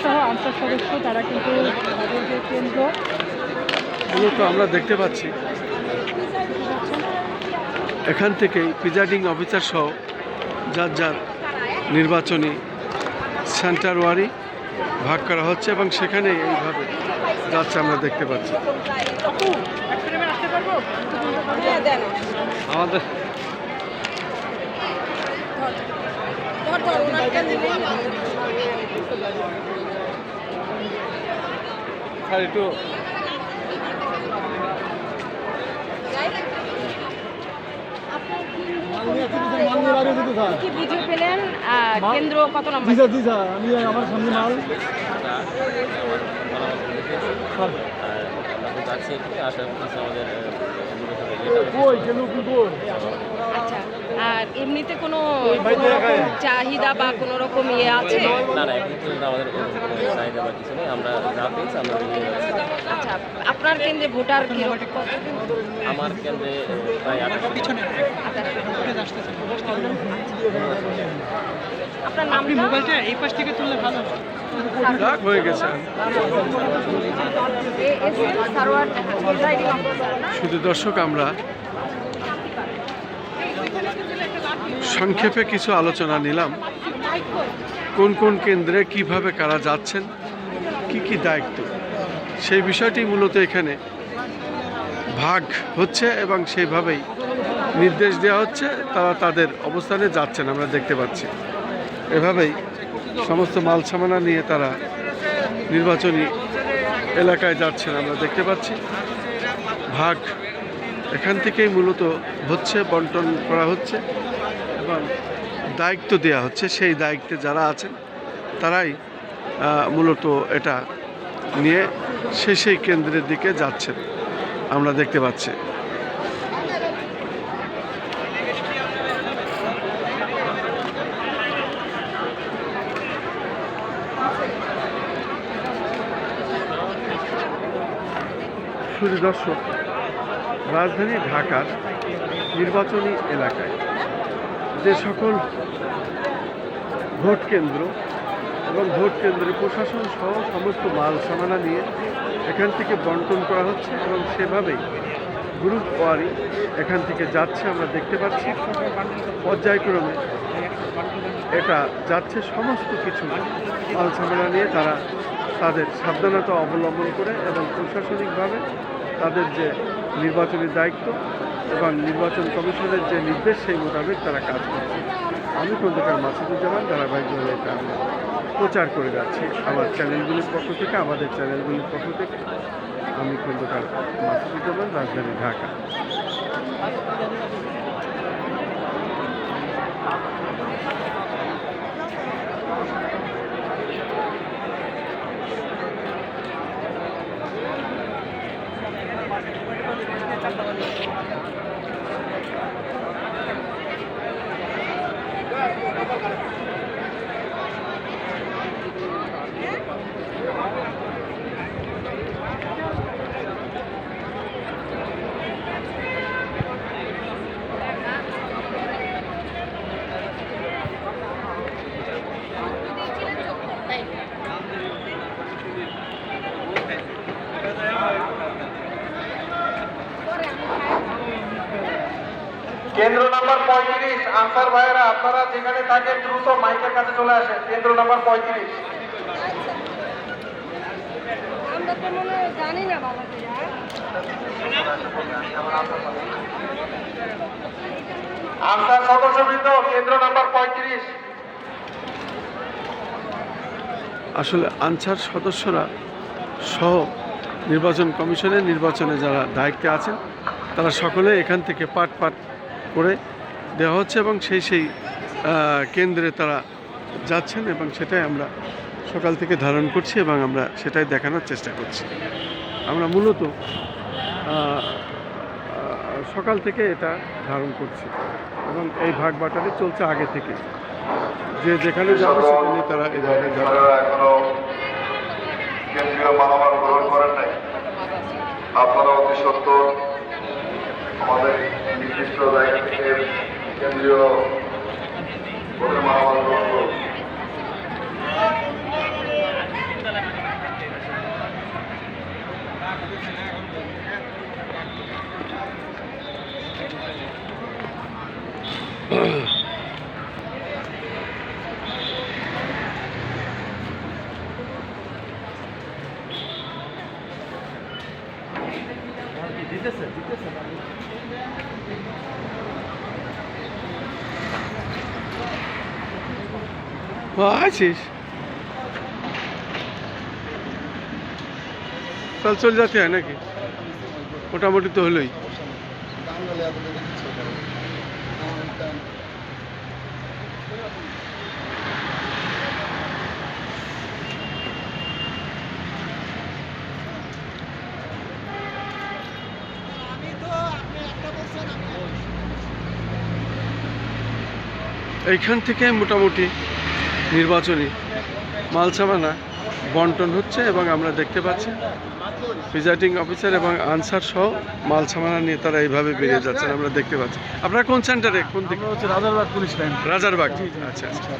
সহ আনসার সদস্য তারা কিন্তু তাদের যে কেন্দ্র মূলত আমরা দেখতে পাচ্ছি এখান থেকেই প্রিজাইডিং অফিসার সহ যার যার নির্বাচনী সেন্টার ওয়ারি ভাগ করা হচ্ছে এবং সেখানে এইভাবে যাচ্ছে আমরা দেখতে পাচ্ছি। আমাদের একটু কি বুঝে পেলেন কেন্দ্র কত নম্বর? আমি আমার সামনে মাল আচ্ছা, আর এমনিতে কোনো রকম চাহিদা বা কোনো রকম ইয়ে আছে? না না, এখন পর্যন্ত আমাদের চাহিদা বা কিছু নেই। আমরা যা পেয়েছি আমরা নিয়ে যাচ্ছি। আচ্ছা, আপনার কেন্দ্রে ভোটার কি আমার কেন্দ্রে প্রায় 28 আপনার নাম? মোবাইলটা এই পাশ থেকে তুললে ভালো হয়ে গেছে। শুধু দর্শক, আমরা সংক্ষেপে কিছু আলোচনা নিলাম কোন কোন কেন্দ্রে কিভাবে কারা যাচ্ছেন, কি কি দায়িত্ব, সেই বিষয়টি মূলত এখানে ভাগ হচ্ছে এবং সেইভাবেই নির্দেশ দেওয়া হচ্ছে। তারা তাদের অবস্থানে যাচ্ছেন আমরা দেখতে পাচ্ছি। এভাবেই সমস্ত মাল সামানা নিয়ে তারা নির্বাচনী এলাকায় যাচ্ছেন আমরা দেখতে পাচ্ছি। ভাগ এখান থেকেই মূলত হচ্ছে, বন্টন করা হচ্ছে এবং দায়িত্ব দেওয়া হচ্ছে। সেই দায়িত্বে যারা আছেন তারাই মূলত এটা নিয়ে সেই কেন্দ্রের দিকে যাচ্ছেন আমরা দেখতে পাচ্ছি। শুধু দর্শক, রাজধানী ঢাকার নির্বাচনী এলাকায় যে সকল ভোট কেন্দ্র এবং ভোট কেন্দ্রে প্রশাসন সহ সমস্ত মাল সামানা নিয়ে এখান থেকে বন্টন করা হচ্ছে এবং সেভাবেই গ্রুপ ওয়ারি এখান থেকে যাচ্ছে আমরা দেখতে পাচ্ছি। পর্যায়ক্রমে এটা যাচ্ছে, সমস্ত কিছু মাল সামানা নিয়ে তারা তাদের সাবধানতা অবলম্বন করে এবং প্রশাসনিকভাবে তাদের যে নির্বাচনী দায়িত্ব এবং নির্বাচন কমিশনের যে নির্দেশ সেই মোতাবেক তারা কাজ করছে। আমি খন্দকার মাসুদুজ্জামান ধারাবাহিকভাবে এটা আমরা প্রচার করে যাচ্ছি আমার চ্যানেলগুলির পক্ষ থেকে, আমাদের চ্যানেলগুলির পক্ষ থেকে। আমি খন্দকার মাসুদুজ্জামান, রাজধানী ঢাকা। কেন্দ্র নাম্বার 35 আনসার ভাইরা, আপনারা যেখানে থাকেন দ্রুত মাইকের কাছে চলে আসেন। কেন্দ্র নাম্বার 35। আমরা তো মনে হয় জানি না বাবা। আনসার সদস্যবৃন্দ, কেন্দ্র নাম্বার 35। আসলে আনসার সদস্যরা সহ নির্বাচন কমিশনের নির্বাচনে যারা দায়িত্বে আছেন তারা সকলে এখান থেকে পাট করে দেওয়া হচ্ছে এবং সেই কেন্দ্রে তারা যাচ্ছেন এবং সেটাই আমরা সকাল থেকে ধারণ করছি এবং আমরা সেটাই দেখানোর চেষ্টা করছি। আমরা মূলত সকাল থেকে এটা ধারণ করছি এবং এই ভাগ বাটারে চলছে আগে থেকে। যে যেখানে যাবে সেখানে তারা এভাবে যাবে। এখনো কেন্দ্রীয় মালামাল গ্রহণ করেন নাই, আপনারা অতি সত্তর আমাদের নির্দিষ্ট জায়গা থেকে কেন্দ্রীয় মালামাল গ্রহণ করুন। ও আছিস চল চল যেতে হয় নাকি মোটামুটি তো হলোই এইখান থেকে মোটামুটি নির্বাচনী মালসামানা বন্টন হচ্ছে এবং আমরা দেখতে পাচ্ছি প্রিজাইডিং অফিসার এবং আনসার সহ মালসামানা নিয়ে তারা এইভাবে বেরিয়ে যাচ্ছেন আমরা দেখতে পাচ্ছি। আপনারা কোন সেন্টারে কোন দিকে? হচ্ছে রাজারবাগ পুলিশ লাইন। রাজারবাগ। আচ্ছা আচ্ছা।